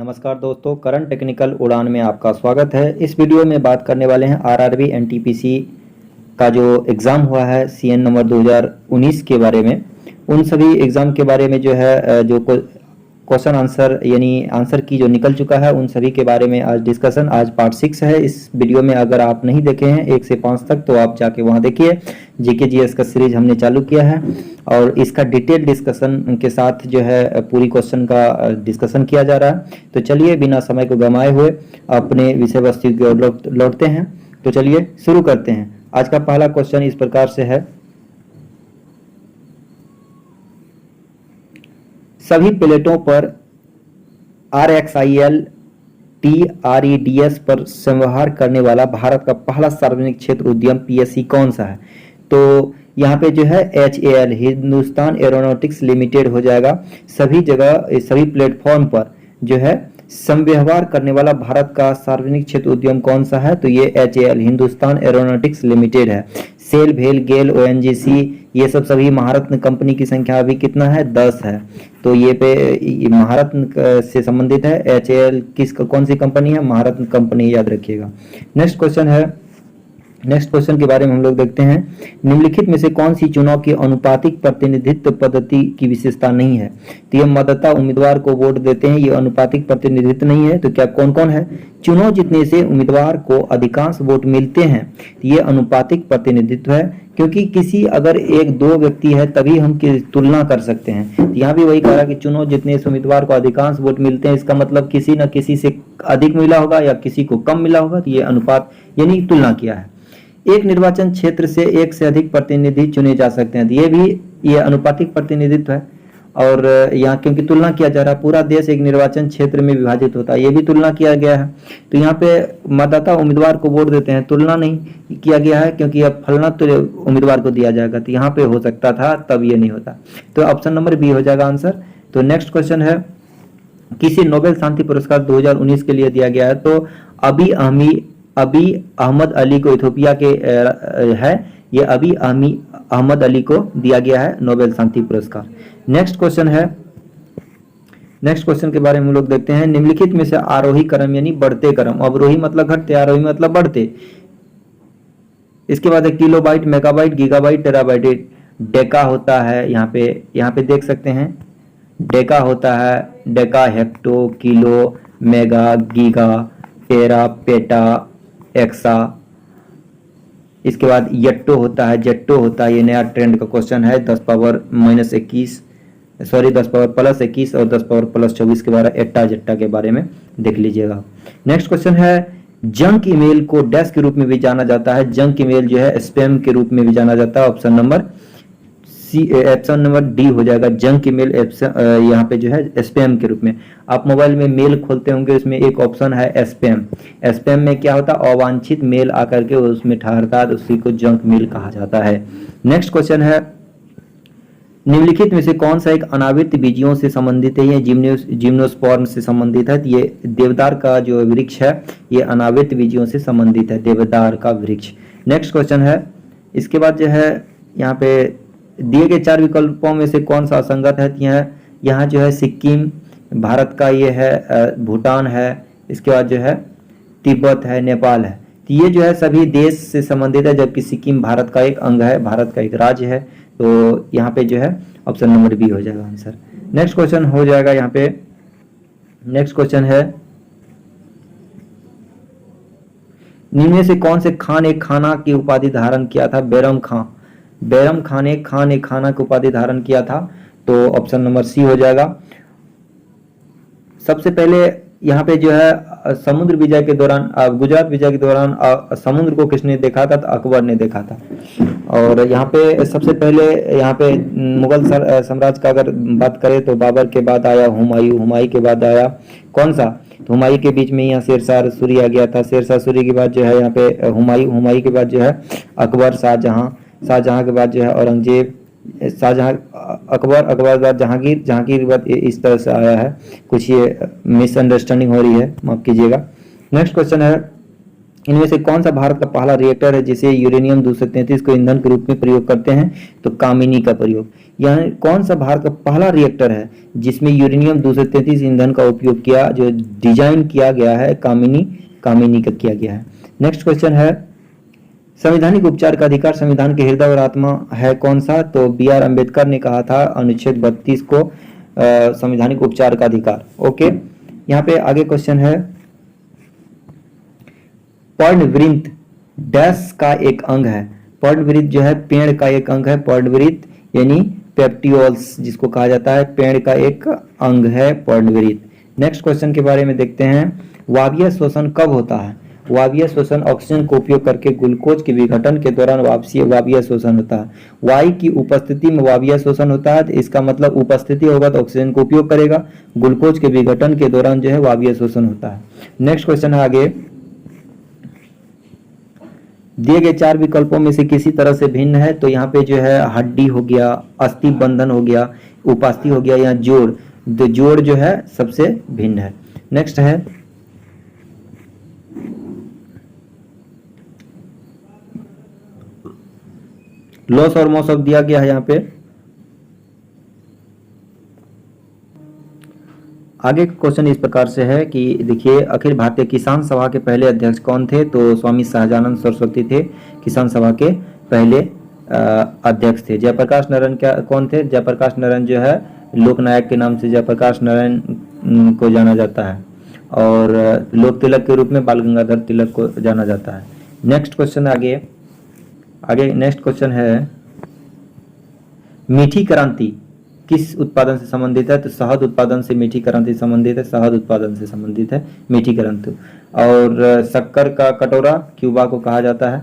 नमस्कार दोस्तों, current technical उड़ान में आपका स्वागत है। इस वीडियो में बात करने वाले हैं आरआरबी एनटीपीसी का जो एग्ज़ाम हुआ है सीएन नंबर 2019 के बारे में। उन सभी एग्ज़ाम के बारे में जो है जो क्वेश्चन आंसर यानी आंसर की जो निकल चुका है उन सभी के बारे में आज डिस्कशन। आज पार्ट 6 है इस वीडियो में। अगर आप नहीं देखे हैं 1 से 5 तक तो आप जाके वहाँ देखिए। जीके जीएस का सीरीज हमने चालू किया है और इसका डिटेल डिस्कशन के साथ जो है पूरी क्वेश्चन का डिस्कशन किया जा रहा है। तो चलिए बिना समय को गंवाए हुए अपने विषय वस्तु की ओर लौटते हैं। तो चलिए शुरू करते हैं। आज का पहला क्वेश्चन इस प्रकार से है, सभी प्लेटों पर RxIL TREDS पर संवहन करने वाला भारत का पहला सार्वजनिक क्षेत्र उद्यम PSC कौन सा है? तो यहाँ पे जो है HAL हिंदुस्तान एरोनॉटिक्स लिमिटेड हो जाएगा। सभी जगह सभी प्लेटफॉर्म पर जो है संव्यवहार करने वाला भारत का सार्वजनिक क्षेत्र उद्यम कौन सा है? तो ये HAL हिंदुस्तान एरोनॉटिक्स लिमिटेड है। सेल, भेल, गेल, ONGC ये सब सभी महारत्न कंपनी की संख्या अभी कितना है? 10 है। तो ये पे महारत्न से संबंधित है। HAL कौन सी कंपनी है? महारत्न कंपनी, याद रखिएगा। नेक्स्ट क्वेश्चन के बारे में हम लोग देखते हैं। निम्नलिखित में से कौन सी चुनाव की अनुपातिक प्रतिनिधित्व पद्धति की विशेषता नहीं है? तो ये मतदाता उम्मीदवार को वोट देते हैं, ये अनुपातिक प्रतिनिधित्व नहीं है। तो क्या कौन कौन है? चुनाव जीतने से उम्मीदवार को अधिकांश वोट मिलते हैं, तो ये अनुपातिक प्रतिनिधित्व है। क्योंकि किसी अगर एक दो व्यक्ति है तभी हम तुलना कर सकते हैं। तो यहाँ भी वही कह रहा है कि चुनाव जीतने से उम्मीदवार को अधिकांश वोट मिलते हैं, इसका मतलब किसी न किसी से अधिक मिला होगा या किसी को कम मिला होगा। तो ये अनुपात यानी तुलना किया है। एक निर्वाचन क्षेत्र से एक से अधिक प्रतिनिधि चुने जा सकते हैं, तो ये अनुपातिक प्रतिनिधित्व है। और यहाँ क्योंकि तुलना किया जा रहा है, पूरा देश एक निर्वाचन क्षेत्र में विभाजित होता है, ये भी तुलना किया गया है। तो यहाँ पे मतदाता उम्मीदवार को वोट देते हैं, तुलना नहीं किया गया है क्योंकि अब फलना तो उम्मीदवार को दिया जाएगा। तो यहाँ पे हो सकता था, तब ये नहीं होता। तो ऑप्शन नंबर बी हो जाएगा आंसर। तो नेक्स्ट क्वेश्चन है, किसी नोबेल शांति पुरस्कार 2019 के लिए दिया गया है? तो अभी अहमद अली को इथोपिया के है, ये अभी अहमद अली को दिया गया है नोबेल शांति पुरस्कार। नेक्स्ट क्वेश्चन के बारे में हम लोग देखते हैं। निम्नलिखित में से आरोही क्रम यानी बढ़ते क्रम, अवरोही मतलब घटते, आरोही मतलब बढ़ते। इसके बाद kilobyte, megabyte, gigabyte, terabyte. Deka होता है, यहाँ पे देख सकते हैं डेका होता है, deca hecto, kilo, mega, giga, tera, peta, exa. इसके बाद यट्टो होता है, जेट्टो होता है। ये नया ट्रेंड का क्वेश्चन है। 10 पावर प्लस 21 और 10 पावर प्लस 24 के बारे में एट्टा जट्टा के बारे में देख लीजिएगा। नेक्स्ट क्वेश्चन है, जंक ईमेल को डैश के रूप में भी जाना जाता है? जंक ईमेल जो है स्पैम के रूप में भी जाना जाता है। ऑप्शन नंबर डी हो जाएगा। जंक ईमेल यहाँ पे जो है स्पैम के रूप में। आप मोबाइल में मेल खोलते होंगे, उसमें एक ऑप्शन है स्पैम। स्पैम में क्या होता है? अवांछित मेल आकर के उसमें ठहरता है, तो उसी को जंक मेल कहा जाता है। नेक्स्ट क्वेश्चन है, निम्नलिखित में से कौन सा एक अनावृत बीजियों से संबंधित है? ये जिम्नोस्पर्म से संबंधित है। ये देवदार का जो वृक्ष है ये अनावृत बीजियों से संबंधित है, देवदार का वृक्ष। नेक्स्ट क्वेश्चन है, इसके बाद जो है यहाँ पे दिए गए 4 विकल्पों में से कौन सा असंगत है? यहाँ जो है सिक्किम भारत का ये है, भूटान है, इसके बाद जो है तिब्बत है, नेपाल है। तो ये जो है सभी देश से संबंधित है, जबकि सिक्किम भारत का एक अंग है, भारत का एक राज्य है। तो यहाँ पे जो है ऑप्शन नंबर बी हो जाएगा आंसर। नेक्स्ट क्वेश्चन हो जाएगा यहाँ पे। नेक्स्ट क्वेश्चन है, निम्न में से कौन से खान एक खाना की उपाधि धारण किया था? बैरम खान एक खाना की उपाधि धारण किया था। तो ऑप्शन नंबर सी हो जाएगा। सबसे पहले यहाँ पे जो है समुद्र विजय के दौरान, गुजरात विजय के दौरान समुद्र को किसने देखा था? तो अकबर ने देखा था। और यहाँ पे सबसे पहले यहाँ पे मुगल साम्राज्य का अगर बात करें तो बाबर के बाद आया हुमायूं के बाद आया कौन सा? तो हुमायूं के बीच में यहाँ शेरशाह सूरी आ गया था। शेरशाह सूरी के बाद जो है यहाँ पे हुमायूं के बाद जो है अकबर, शाहजहां के बाद जो है औरंगजेब, अकबर के बाद जहांगीर के बाद इस तरह से आया है। कुछ ये मिसअंडरस्टैंडिंग हो रही है, माफ कीजिएगा। नेक्स्ट क्वेश्चन है, इनमें से कौन सा भारत का पहला रिएक्टर है जिसे यूरेनियम 233 को ईंधन के रूप में प्रयोग करते हैं? तो कामिनी का प्रयोग। यानी कौन सा भारत का पहला रिएक्टर है जिसमें यूरेनियम 233 ईंधन का उपयोग किया, जो डिजाइन किया गया है, कामिनी का किया गया है। नेक्स्ट क्वेश्चन है, संवैधानिक उपचार का अधिकार संविधान के हृदय और आत्मा है कौन सा? तो बी.आर. अम्बेडकर ने कहा था अनुच्छेद 32 को संवैधानिक उपचार का अधिकार। ओके, यहाँ पे आगे क्वेश्चन है, पर्णवृंत डैश का एक अंग है। पर्णवृंत जो है पेड़ का एक अंग है। पर्णवृंत यानी पेप्टियोल्स जिसको कहा जाता है, पेड़ का एक अंग है पर्णवृंत। नेक्स्ट क्वेश्चन के बारे में देखते हैं, वायवीय शोषण कब होता है? वायवीय शोषण ऑक्सीजन को उपयोग करके ग्लूकोज के विघटन के दौरान वायवीय शोषण होता है। वायु की उपस्थिति में वायवीय शोषण होता है, तो इसका मतलब उपस्थिति होगा तो ऑक्सीजन को उपयोग करेगा, ग्लूकोज के विघटन के दौरान जो है वायवीय शोषण होता है। नेक्स्ट क्वेश्चन है आगे, दिए गए 4 विकल्पों में से किसी तरह से भिन्न है? तो यहाँ पे जो है हड्डी हो गया, अस्थि बंधन हो गया, उपास्थि हो गया, या जोड़, तो जोड़ जो है सबसे भिन्न है। नेक्स्ट है, लॉस और मॉस ऑफ दिया गया है यहाँ पे। आगे का क्वेश्चन इस प्रकार से है कि देखिए, अखिल भारतीय किसान सभा के पहले अध्यक्ष कौन थे? तो स्वामी सहजानंद सरस्वती थे किसान सभा के पहले अध्यक्ष थे। जयप्रकाश नारायण क्या कौन थे? जयप्रकाश नारायण जो है लोकनायक के नाम से जयप्रकाश नारायण को जाना जाता है, और लोक तिलक के रूप में बाल गंगाधर तिलक को जाना जाता है। नेक्स्ट क्वेश्चन आगे नेक्स्ट क्वेश्चन है, मीठी क्रांति किस उत्पादन से संबंधित है? तो शहद उत्पादन से मीठी क्रांति संबंधित है, शहद उत्पादन से संबंधित है मीठी क्रांति। और शक्कर का कटोरा क्यूबा को कहा जाता है।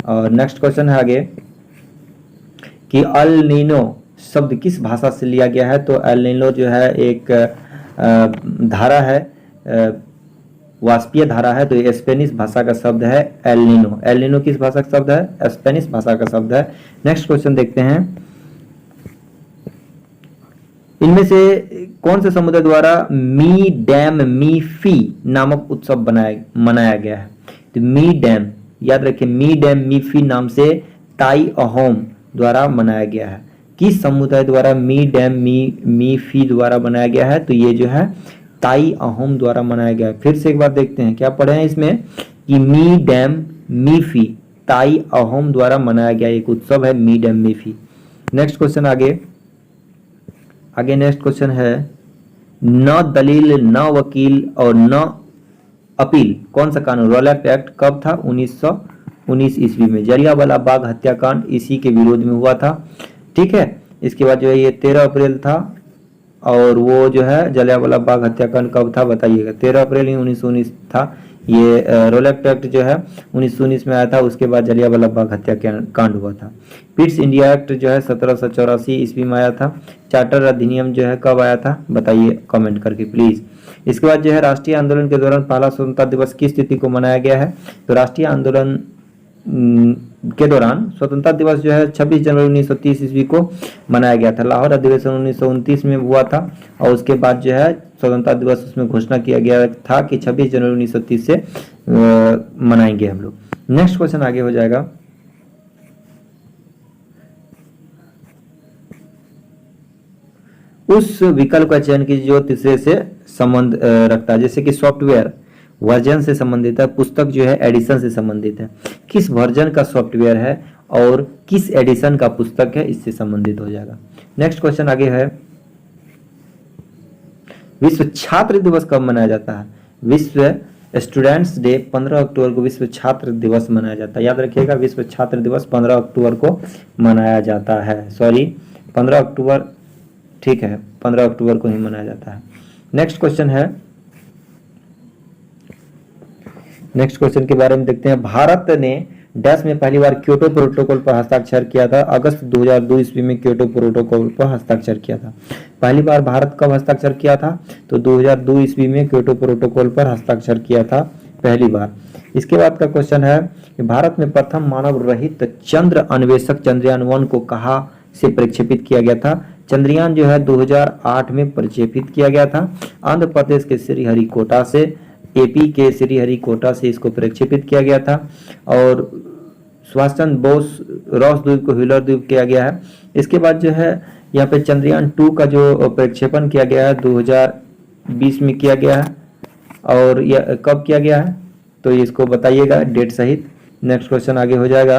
और नेक्स्ट क्वेश्चन है आगे कि अल नीनो शब्द किस भाषा से लिया गया है? तो अल नीनो जो है एक धारा है, वाष्पीय धारा है, तो ये स्पेनिश भाषा का शब्द है एल नीनो। एल नीनो किस भाषा का शब्द है? स्पेनिश भाषा का शब्द है। नेक्स्ट क्वेश्चन देखते हैं, इनमें से कौन से समुदाय द्वारा मी डैम मी फी नामक उत्सव मनाया गया है? तो मी डैम, याद रखिए, मी डैम मी फी नाम से ताई अहोम द्वारा मनाया गया है। किस समुदाय द्वारा मी डैम मी फी द्वारा बनाया गया है? तो ये जो है ताई अहोम द्वारा मनाया गया है। फिर से एक बार देखते हैं क्या पढ़े हैं इसमें कि मी डैम मी फी ताई अहोम द्वारा मनाया गया एक उत्सव है मी डैम मी फी। नेक्स्ट क्वेश्चन आगे नेक्स्ट क्वेश्चन है, न दलील न वकील और न अपील कौन सा कानून, रॉलेट एक्ट कब था? 1919 ईस्वी में। जलियांवाला बाग हत्याकांड इसी के विरोध में हुआ था। ठीक है, इसके बाद जो है ये 13 अप्रैल था, और वो जो है जलियांवाला बाग हत्याकांड कब था बताइएगा? 13 अप्रैल 1919 था। ये रॉलेट एक्ट जो है 1919 में आया था, उसके बाद जलियांवाला बाग हत्याकांड हुआ था। पिट्स इंडिया एक्ट जो है 1784 ईस्वी में आया था। चार्टर अधिनियम जो है कब आया था बताइए कमेंट करके प्लीज। इसके बाद जो है राष्ट्रीय आंदोलन के दौरान पहला स्वतंत्रता दिवस किस तिथि को मनाया गया है? तो राष्ट्रीय आंदोलन के दौरान स्वतंत्रता दिवस जो है 26 जनवरी 1930 ईस्वी को मनाया गया था। लाहौर अधिवेशन 1929 में हुआ था, और उसके बाद जो है स्वतंत्रता दिवस उसमें घोषणा किया गया था कि 26 जनवरी 1930 से मनाएंगे हम लोग। नेक्स्ट क्वेश्चन आगे हो जाएगा, उस विकल्प का चयन कीजिए जो तीसरे से संबंध रखता है। जैसे कि सॉफ्टवेयर वर्जन से संबंधित है, पुस्तक जो है एडिशन से संबंधित है। किस वर्जन का सॉफ्टवेयर है और किस एडिशन का पुस्तक है, इससे संबंधित हो जाएगा। नेक्स्ट क्वेश्चन आगे है, विश्व छात्र दिवस कब मनाया जाता है? विश्व स्टूडेंट्स डे 15 अक्टूबर को विश्व छात्र दिवस मनाया जाता है। याद रखिएगा, विश्व छात्र दिवस 15 अक्टूबर को मनाया जाता है। सॉरी 15 अक्टूबर, ठीक है, 15 अक्टूबर को ही मनाया जाता है। नेक्स्ट क्वेश्चन है, नेक्स्ट क्वेश्चन के बारे में देखते हैं, भारत ने डैश में पहली बार क्योटो प्रोटोकॉल पर हस्ताक्षर किया था? अगस्त 2002 ईस्वी में क्योटो प्रोटोकॉल पर हस्ताक्षर किया था। पहली बार भारत कब हस्ताक्षर किया था? तो 2002 ईस्वी में क्योटो प्रोटोकॉल पर हस्ताक्षर किया था पहली बार। इसके बाद का क्वेश्चन है कि भारत में प्रथम मानव रहित चंद्र अन्वेषक चंद्रयान 1 को कहां से प्रक्षेपित किया गया था? चंद्रयान जो है 2008 में प्रक्षेपित किया गया था आंध्र प्रदेश के श्रीहरिकोटा से एपी के श्रीहरिकोटा से इसको प्रक्षेपित किया गया था। और सुभाष चंद्र बोस रॉस द्वीप को व्हीलर द्वीप किया गया है। इसके बाद जो है यहाँ पे चंद्रयान 2 का जो प्रक्षेपण किया गया है 2020 में किया गया है। और यह कब किया गया है तो इसको बताइएगा डेट सहित। नेक्स्ट क्वेश्चन आगे हो जाएगा।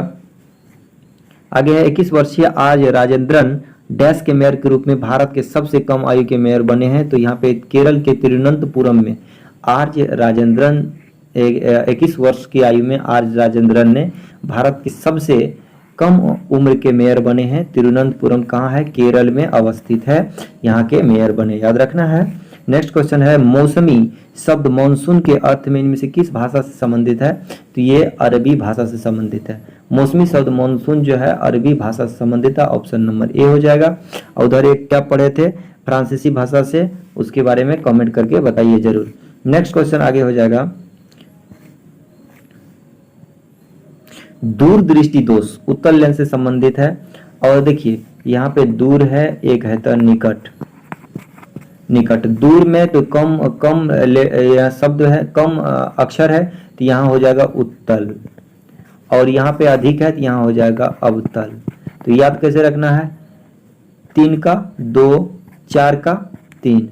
आगे है 21 वर्षीय आज राजेंद्रन डैश के मेयर के रूप में भारत के सबसे कम आयु के मेयर बने हैं। तो यहाँ पे केरल के तिरुवनंतपुरम में आर राजेंद्रन 21 वर्ष की आयु में आर राजेंद्रन ने भारत के सबसे कम उम्र के मेयर बने हैं। तिरुवनंतपुरम कहाँ है, केरल में अवस्थित है, यहाँ के मेयर बने, याद रखना है। नेक्स्ट क्वेश्चन है मौसमी शब्द मानसून के अर्थ में इनमें से किस भाषा से संबंधित है। तो ये अरबी भाषा से संबंधित है। मौसमी शब्द मानसून जो है अरबी भाषा से संबंधित है, ऑप्शन नंबर ए हो जाएगा। और उधर एक क्या पढ़े थे फ्रांसीसी भाषा से, उसके बारे में कमेंट करके बताइए जरूर। नेक्स्ट क्वेश्चन आगे हो जाएगा। दूरदृष्टि दोष उत्तल लेंस से संबंधित है। और देखिए यहाँ पे दूर है, एक है तो निकट। निकट दूर में तो कम शब्द है, कम अक्षर है, तो यहाँ हो जाएगा उत्तल। और यहाँ पे अधिक है तो यहाँ हो जाएगा अवतल। तो याद कैसे रखना है, 3 का 2 4 का 3,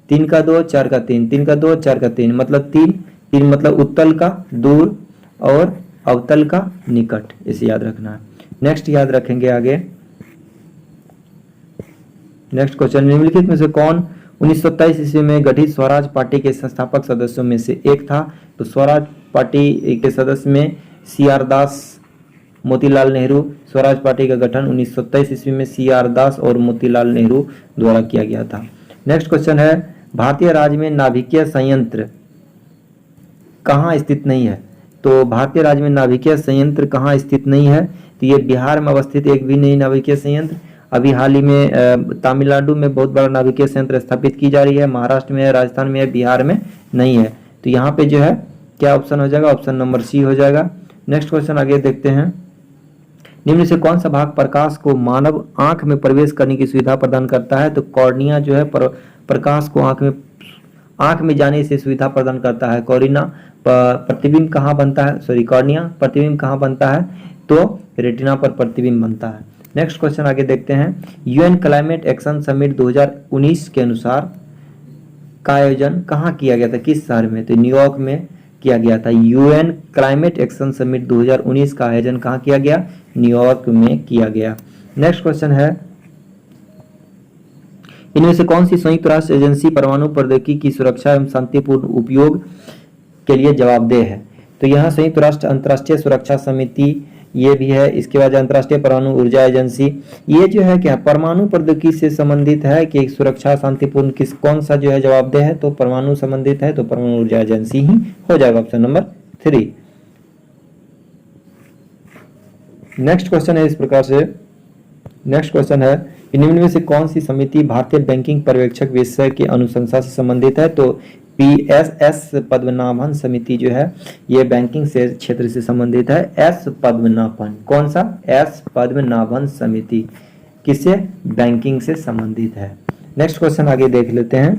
3 का 2 4 का 3, 3 का 2 4 का 3, मतलब 3 मतलब उत्तल का दूर और अवतल का निकट, इसे याद रखना है। नेक्स्ट याद रखेंगे आगे। नेक्स्ट क्वेश्चन, निम्नलिखित में से कौन 1927 ईस्वी में गठित स्वराज पार्टी के संस्थापक सदस्यों में से एक था। तो स्वराज पार्टी के सदस्य में CR दास, मोतीलाल नेहरू। स्वराज पार्टी का गठन 1927 ईस्वी में CR दास और मोतीलाल नेहरू द्वारा किया गया था। नेक्स्ट क्वेश्चन है भारतीय राज्य में नाभिकीय संयंत्र कहाँ स्थित नहीं है। तो भारतीय राज्य में नाभिकीय संयंत्र कहाँ स्थित नहीं है, तो ये बिहार में अवस्थित एक भी नहीं नाभिकीय संयंत्र। अभी हाल ही में तमिलनाडु में बहुत बड़ा नाभिकीय संयंत्र स्थापित की जा रही है, महाराष्ट्र में है, राजस्थान में है, बिहार में नहीं है। तो यहाँ पे जो है क्या ऑप्शन हो जाएगा, ऑप्शन नंबर सी हो जाएगा। नेक्स्ट क्वेश्चन आगे देखते हैं। निम्न से कौन सा भाग प्रकाश को मानव आंख में प्रवेश करने की सुविधा प्रदान करता है। तो कॉर्निया जो है प्रकाश को आंख में जाने से सुविधा प्रदान करता है। कॉर्निया प्रतिबिंब कहाँ बनता है, सॉरी कॉर्निया प्रतिबिंब कहाँ बनता है, तो रेटिना पर प्रतिबिंब बनता है। नेक्स्ट क्वेश्चन आगे देखते हैं। यूएन क्लाइमेट एक्शन समिट 2019 के अनुसार का आयोजन कहाँ किया गया था, किस शहर में, तो न्यूयॉर्क में किया गया था। यूएन क्लाइमेट एक्शन समिट 2019 का आयोजन कहाँ किया गया, न्यूयॉर्क में किया गया। नेक्स्ट क्वेश्चन है इनमें से कौन सी संयुक्त राष्ट्र एजेंसी परमाणु प्रौद्योगिकी की सुरक्षा एवं शांतिपूर्ण उपयोग के लिए जवाबदेह है। तो यहाँ संयुक्त राष्ट्र अंतर्राष्ट्रीय सुरक्षा समिति ये भी है। इसके बाद अंतर्राष्ट्रीय परमाणु ऊर्जा एजेंसी, ये जो है क्या परमाणु प्रौद्योगिकी से संबंधित है कि सुरक्षा शांतिपूर्ण किस कौन सा जो है जवाबदेह है, तो परमाणु संबंधित है, तो परमाणु ऊर्जा एजेंसी ही हो जाएगा, ऑप्शन नंबर 3। नेक्स्ट क्वेश्चन है इस प्रकार से। नेक्स्ट क्वेश्चन है निम्न में से कौन सी समिति भारतीय बैंकिंग पर्यवेक्षक विषय के अनुशंसा से संबंधित है। तो PSS पद्मनाभन समिति जो है ये बैंकिंग से क्षेत्र से संबंधित है। S पद्मनाभन, कौन सा, S पद्मनाभन समिति किससे, बैंकिंग से संबंधित है। नेक्स्ट क्वेश्चन आगे देख लेते हैं।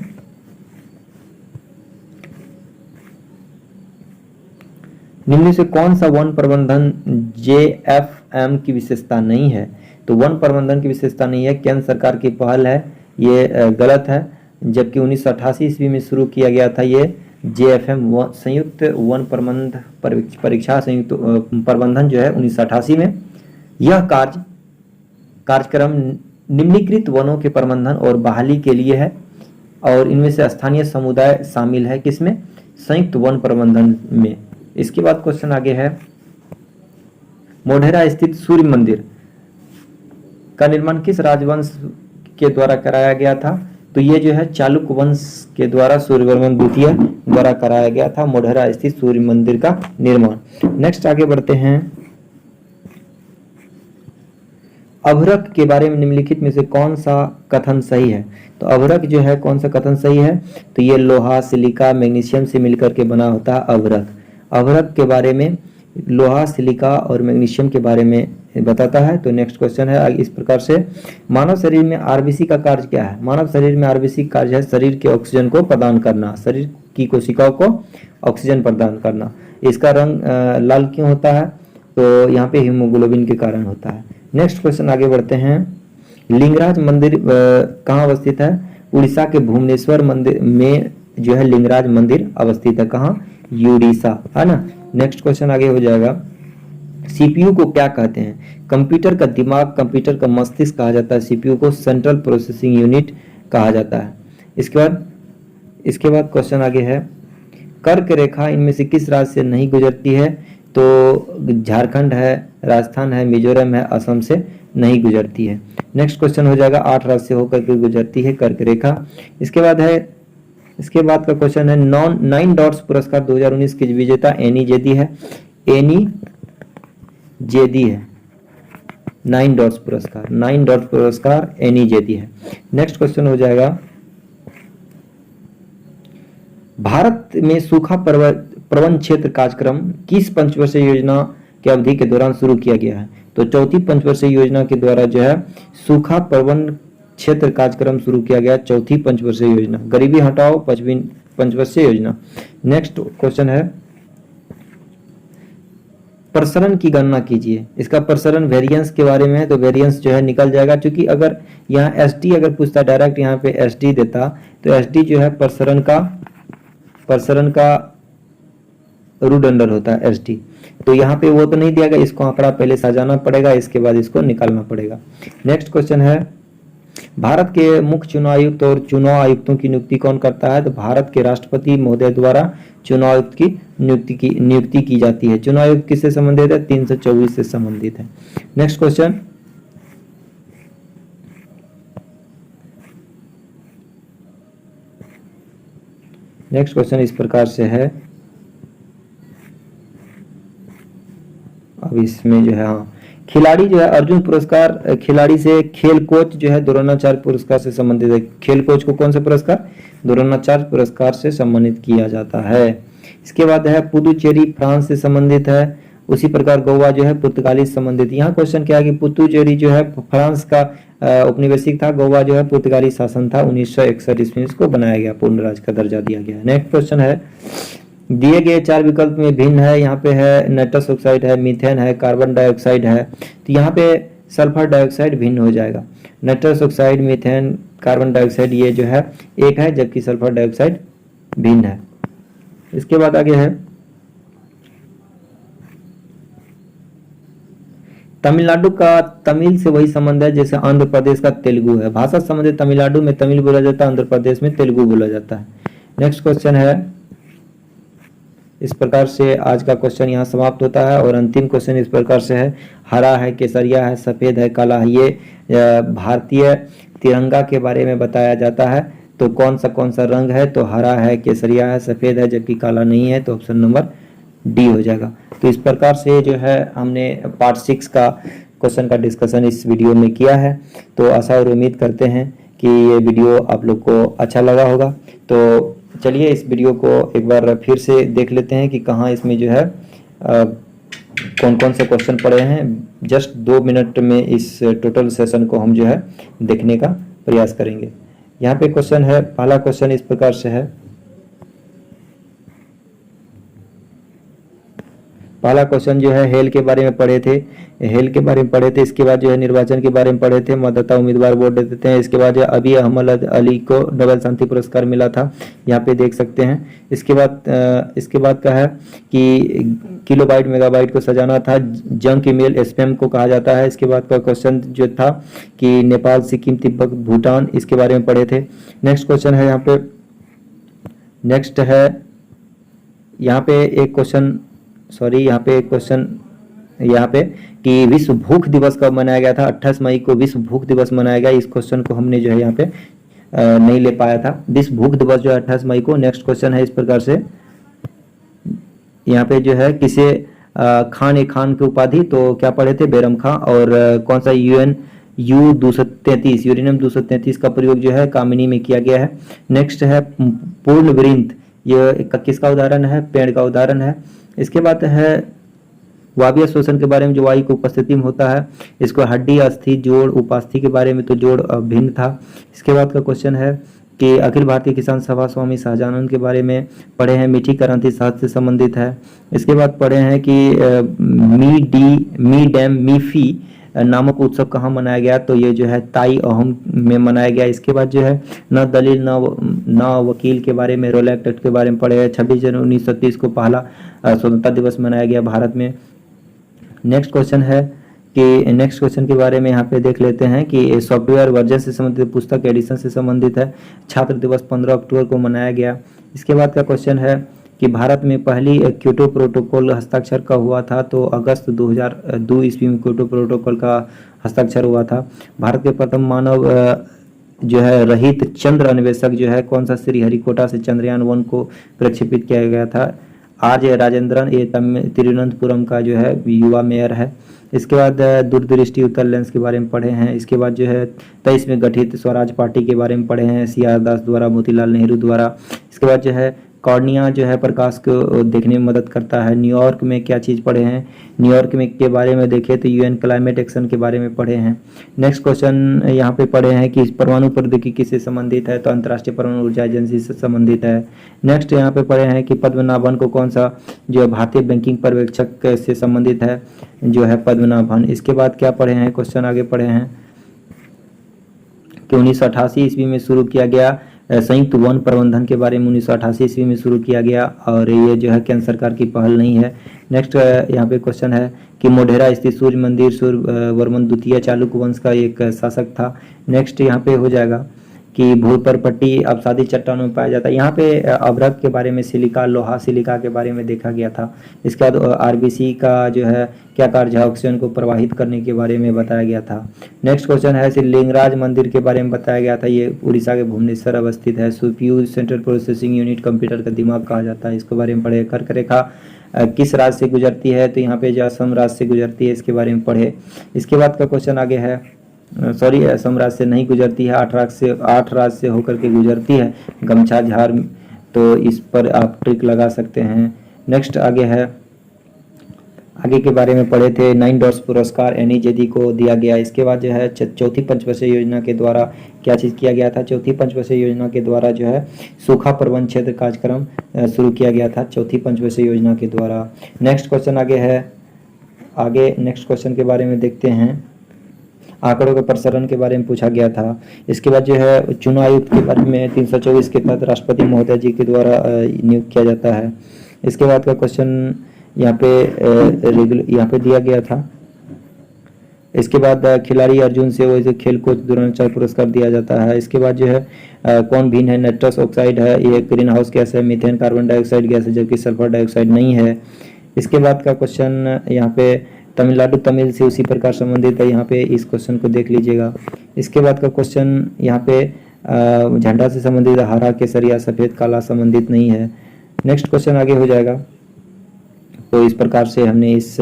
निम्न से कौन सा वन प्रबंधन JFM की विशेषता नहीं है। तो वन प्रबंधन की विशेषता नहीं है, केंद्र सरकार की पहल है, ये गलत है। जबकि 1988 ईस्वी में शुरू किया गया था ये JFM संयुक्त वन प्रबंध परीक्षा संयुक्त प्रबंधन जो है 1988 में। यह कार्यक्रम निम्नलिखित वनों के प्रबंधन और बहाली के लिए है और इनमें से स्थानीय समुदाय शामिल है, किसमें, संयुक्त वन प्रबंधन में। इसके बाद क्वेश्चन आगे है मोढेरा स्थित सूर्य मंदिर का निर्माण किस राजवंश के द्वारा कराया गया था। तो ये जो है चालुक्य वंश के द्वारा सूर्यवर्मन द्वितीय द्वारा कराया गया था मोढेरा स्थित सूर्य मंदिर का निर्माण। नेक्स्ट आगे बढ़ते हैं। अभ्रक के बारे में निम्नलिखित में से कौन सा कथन सही है। तो अभ्रक जो है कौन सा कथन सही है, तो ये लोहा, सिलिका, मैग्नीशियम से मिलकर के बना होता है अभ्रक। अभ्रक के बारे में लोहा, सिलिका और मैग्नीशियम के बारे में बताता है। तो नेक्स्ट क्वेश्चन है इस प्रकार से। मानव शरीर में RBC का कार्य क्या है। मानव शरीर में RBC का कार्य है शरीर के ऑक्सीजन को प्रदान करना। शरीर की कोशिकाओं को ऑक्सीजन प्रदान करना। इसका रंग लाल क्यों होता है? तो यहाँ पे हीमोग्लोबिन के कारण होता है। नेक्स्ट क्वेश्चन आगे बढ़ते हैं। लिंगराज मंदिर कहाँ अवस्थित है? उड़ीसा के भुवनेश्वर मंदिर में जो है लिंगराज मंदिर अवस्थित है। कहाँ? उड़ीसा, है ना। नेक्स्ट क्वेश्चन आगे हो जाएगा। सीपीयू को क्या कहते हैं? कंप्यूटर का दिमाग, कंप्यूटर का मस्तिष्क कहा जाता है। सीपीयू को सेंट्रल प्रोसेसिंग यूनिट कहा जाता है। इसके बाद क्वेश्चन आगे है, कर्क रेखा इनमें से किस राज्य से नहीं गुजरती है? तो झारखंड है, राजस्थान है, मिजोरम है, असम से नहीं गुजरती है। नेक्स्ट क्वेश्चन हो जाएगा, 8 राज्य से होकर के गुजरती है कर्क रेखा। इसके बाद का क्वेश्चन है, 9 डॉट्स पुरस्कार 2019 के विजेता एनी जेदी है। एनी जेदी है। 9 डॉट्स पुरस्कार एनी जेदी है। नेक्स्ट क्वेश्चन हो जाएगा, भारत में सूखा प्रबंधन क्षेत्र कार्यक्रम किस पंचवर्षीय योजना की अवधि के दौरान शुरू किया गया है? तो चौथी पंचवर्षीय योजना के द्वारा जो है सूखा प्रबंधन क्षेत्र कार्यक्रम शुरू किया गया। चौथी पंचवर्षीय योजना, गरीबी हटाओ पांचवी पंचवर्षीय योजना। नेक्स्ट क्वेश्चन है, प्रसरण की गणना कीजिए। इसका प्रसरण वेरिएंस के बारे में है, तो वेरिएंस जो है निकल जाएगा, क्योंकि अगर यहाँ एसडी अगर पूछता डायरेक्ट यहाँ पे एसडी देता तो एसडी जो है प्रसरण का रूट अंडर होता है एसडी। तो यहाँ पे वो तो नहीं दिया गया, इसको आंकड़ा पहले सजाना पड़ेगा, इसके बाद इसको निकालना पड़ेगा। नेक्स्ट क्वेश्चन है, भारत के मुख्य चुनाव आयुक्त और चुनाव आयुक्तों की नियुक्ति कौन करता है? तो भारत के राष्ट्रपति महोदय द्वारा चुनाव आयुक्त की नियुक्ति की जाती है। चुनाव आयुक्त किससे संबंधित है? 324 से संबंधित है। नेक्स्ट क्वेश्चन इस प्रकार से है। अब इसमें जो है, हाँ, खिलाड़ी जो है अर्जुन पुरस्कार खिलाड़ी से खेल कोच जो है द्रोणाचार्य पुरस्कार से संबंधित है। खेल कोच को कौन सा पुरस्कार? द्रोणाचार्य पुरस्कार से सम्मानित किया जाता है। इसके बाद है, पुदुचेरी फ्रांस से संबंधित है। उसी प्रकार गोवा जो है पुर्तगाली से संबंधित। यहाँ क्वेश्चन क्या है कि पुदुचेरी जो है फ्रांस का औपनिवेशिक था, गोवा जो है पुर्तगाली शासन था। 1961 ईस्वी में इसको बनाया गया, पूर्ण राज्य का दर्जा दिया गया। नेक्स्ट क्वेश्चन है, दिए गए 4 विकल्प में भिन्न है। यहाँ पे है नाइट्रस ऑक्साइड है, मीथेन है, कार्बन डाइऑक्साइड है। तो यहाँ पे सल्फर डाइऑक्साइड भिन्न हो जाएगा। Nitrous oxide, methane, carbon dioxide ये जो है एक है, जबकि सल्फर डाइऑक्साइड भिन्न है। इसके बाद आगे है, तमिलनाडु का तमिल से वही संबंध है जैसे आंध्र प्रदेश का तेलुगु है। भाषा संबंध तमिलनाडु में तमिल बोला जाता है, आंध्र प्रदेश में तेलुगु बोला जाता है। नेक्स्ट क्वेश्चन है, इस प्रकार से आज का क्वेश्चन यहाँ समाप्त होता है। और अंतिम क्वेश्चन इस प्रकार से है, हरा है, केसरिया है, सफेद है, काला है। ये भारतीय तिरंगा के बारे में बताया जाता है। तो कौन सा रंग है? तो हरा है, केसरिया है, सफेद है, जबकि काला नहीं है। तो ऑप्शन नंबर डी हो जाएगा। तो इस प्रकार से जो है हमने पार्ट 6 का क्वेश्चन का डिस्कशन इस वीडियो में किया है। तो आशा और उम्मीद करते हैं कि ये वीडियो आप लोग को अच्छा लगा होगा। तो चलिए इस वीडियो को एक बार फिर से देख लेते हैं कि कहाँ इसमें जो है कौन कौन से क्वेश्चन पड़े हैं। जस्ट 2 मिनट में इस टोटल सेशन को हम जो है देखने का प्रयास करेंगे। यहाँ पे क्वेश्चन है, पहला क्वेश्चन इस प्रकार से है। पहला क्वेश्चन जो है हेल के बारे में पढ़े थे, इसके बाद जो है निर्वाचन के बारे में पढ़े थे, मतदाता उम्मीदवार वोट दे देते हैं। इसके बाद जो अभी अहमद अली को नोबेल शांति पुरस्कार मिला था, यहाँ पे देख सकते हैं। इसके बाद का है कि किलोबाइट मेगाबाइट को सजाना था, जंक ईमेल स्पैम को कहा जाता है। इसके बाद का क्वेश्चन जो था कि नेपाल, सिक्किम, तिब्बत, भूटान, इसके बारे में पढ़े थे। नेक्स्ट क्वेश्चन है यहाँ पे एक क्वेश्चन यहाँ पे कि विश्व भूख दिवस कब मनाया गया था? 28 मई को विश्व भूख दिवस मनाया गया। इस क्वेश्चन को हमने जो है यहाँ पे नहीं ले पाया था। विश्व भूख दिवस जो है 28 मई को। नेक्स्ट क्वेश्चन है इस प्रकार से, यहाँ पे जो है किसे खान की उपाधि, तो क्या पढ़े थे? बैरम खां। और कौन सा यूरेनियम 233 का प्रयोग जो है कामिनी में किया गया है। नेक्स्ट है पूर्ण वृंत, ये किसका उदाहरण है? पेड़ का उदाहरण है। इसके बाद है वायवीय शोषण के बारे में, जो वायु की उपस्थिति में होता है। इसको हड्डी, अस्थि, जोड़, उपास्थि के बारे में, तो जोड़ भिन्न था। इसके बाद का क्वेश्चन है कि अखिल भारतीय किसान सभा स्वामी शाहजानंद के बारे में पढ़े हैं, मीठी क्रांति साहस से संबंधित है। इसके बाद पढ़े हैं कि मी डैम मी फी नामक उत्सव कहाँ मनाया गया, तो ये जो है ताई अहोम में मनाया गया। इसके बाद जो है न दलील न वकील के बारे में, रोलैक एक्ट के बारे में पढ़े हैं। 26 जनवरी 1930 को पहला स्वतंत्रता दिवस मनाया गया भारत में। नेक्स्ट क्वेश्चन के बारे में यहाँ पे देख लेते हैं कि सॉफ्टवेयर वर्जन से संबंधित, पुस्तक एडिशन से संबंधित है। छात्र दिवस 15 अक्टूबर को मनाया गया। इसके बाद का क्वेश्चन है कि भारत में पहली क्योटो प्रोटोकॉल हस्ताक्षर कब हुआ था, तो अगस्त 2002 ईस्वी में क्योटो प्रोटोकॉल का हस्ताक्षर हुआ था। भारत के प्रथम मानव जो है रहित चंद्र अन्वेषक जो है कौन सा, श्रीहरिकोटा से चंद्रयान 1 को प्रक्षेपित किया गया था। आज राजेंद्रन, ये तिरुवनंतपुरम का जो है युवा मेयर है। इसके बाद दूरदृष्टि उत्तर लेंस के बारे में पढ़े हैं। इसके बाद जो है 23 में गठित स्वराज पार्टी के बारे में पढ़े हैं, CR दास द्वारा, मोतीलाल नेहरू द्वारा। इसके बाद जो है कॉर्निया जो है प्रकाश को देखने में मदद करता है। न्यूयॉर्क में क्या चीज़ पढ़े हैं, न्यूयॉर्क में के बारे में देखें तो UN क्लाइमेट एक्शन के बारे में पढ़े हैं। नेक्स्ट क्वेश्चन यहाँ पे पढ़े हैं कि परमाणु प्रौद्योगिकी से संबंधित है, तो अंतर्राष्ट्रीय परमाणु ऊर्जा एजेंसी से संबंधित है। नेक्स्ट यहाँ पे पढ़े हैं कि पद्मनाभन को कौन सा जो है भारतीय बैंकिंग पर्यवेक्षक से संबंधित है, जो है पद्मनाभन। इसके बाद क्या पढ़े हैं, क्वेश्चन आगे पढ़े हैं कि 1988 ईस्वी में शुरू किया गया संयुक्त वन प्रबंधन के बारे में 1988 ईस्वी में शुरू किया गया, और ये जो है केंद्र सरकार की पहल नहीं है। नेक्स्ट यहाँ पे क्वेश्चन है कि मोढेरा स्थित सूर्य मंदिर सूर्यवर्मन द्वितीय चालुक्य वंश का एक शासक था। नेक्स्ट यहाँ पे हो जाएगा कि भूपरपट्टी अवसादी चट्टानों में पाया जाता है। यहाँ पे अभ्रक के बारे में, सिलिका, लोहा सिलिका के बारे में देखा गया था। इसके बाद RBC का जो है क्या कार्य है, ऑक्सीजन को प्रवाहित करने के बारे में बताया गया था। नेक्स्ट क्वेश्चन है लिंगराज मंदिर के बारे में बताया गया था, ये उड़ीसा के भुवनेश्वर अवस्थित है। CPU central processing unit computer का दिमाग कहा जाता है, इसके बारे में पढ़े। कर्क रेखा किस राज्य से गुजरती है, तो यहाँ पे जो असम राज्य से गुजरती है, इसके बारे में पढ़े। इसके बाद का क्वेश्चन आगे है, सॉरी असम राज्य से नहीं गुजरती है, 8 राज्य से होकर के गुजरती है, गमछा झार, तो इस पर आप ट्रिक लगा सकते हैं। नेक्स्ट आगे है, आगे के बारे में पढ़े थे। 9 डॉट्स पुरस्कार NEJD को दिया गया। इसके बाद जो है चौथी पंचवर्षीय योजना के द्वारा क्या चीज़ किया गया था, चौथी पंचवर्षीय योजना के द्वारा जो है सूखा प्रबंध क्षेत्र कार्यक्रम शुरू किया गया था चौथी पंचवर्षीय योजना के द्वारा। नेक्स्ट क्वेश्चन आगे है, आगे नेक्स्ट क्वेश्चन के बारे में देखते हैं, आंकड़ों के प्रसारण के बारे में पूछा गया था। इसके बाद जो है चुनाव आयुक्त के बारे में 324 के तहत राष्ट्रपति महोदय जी के द्वारा नियुक्त किया जाता है। इसके बाद का क्वेश्चन यहाँ पे दिया गया था। इसके बाद खिलाड़ी अर्जुन से वो खेल कोच द्रोणाचार्य पुरस्कार दिया जाता है। इसके बाद जो है कौन भिन्न है, नाइट्रस ऑक्साइड है, ये ग्रीन हाउस गैस है, मीथेन कार्बन डाइऑक्साइड गैस है, जबकि सल्फर डाइऑक्साइड नहीं है। इसके बाद का क्वेश्चन यहाँ पे तमिलनाडु तमिल से उसी प्रकार संबंधित है, यहाँ पे इस क्वेश्चन को देख लीजिएगा। इसके बाद का क्वेश्चन यहाँ पे झंडा से संबंधित, हरा केसरिया सफेद काला संबंधित नहीं है। नेक्स्ट क्वेश्चन आगे हो जाएगा। तो इस प्रकार से हमने इस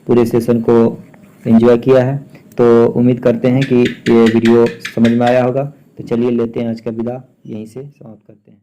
पूरे सेशन को एंजॉय किया है, तो उम्मीद करते हैं कि ये वीडियो समझ में आया होगा। तो चलिए लेते हैं आज का विदा, यहीं से समाप्त करते हैं।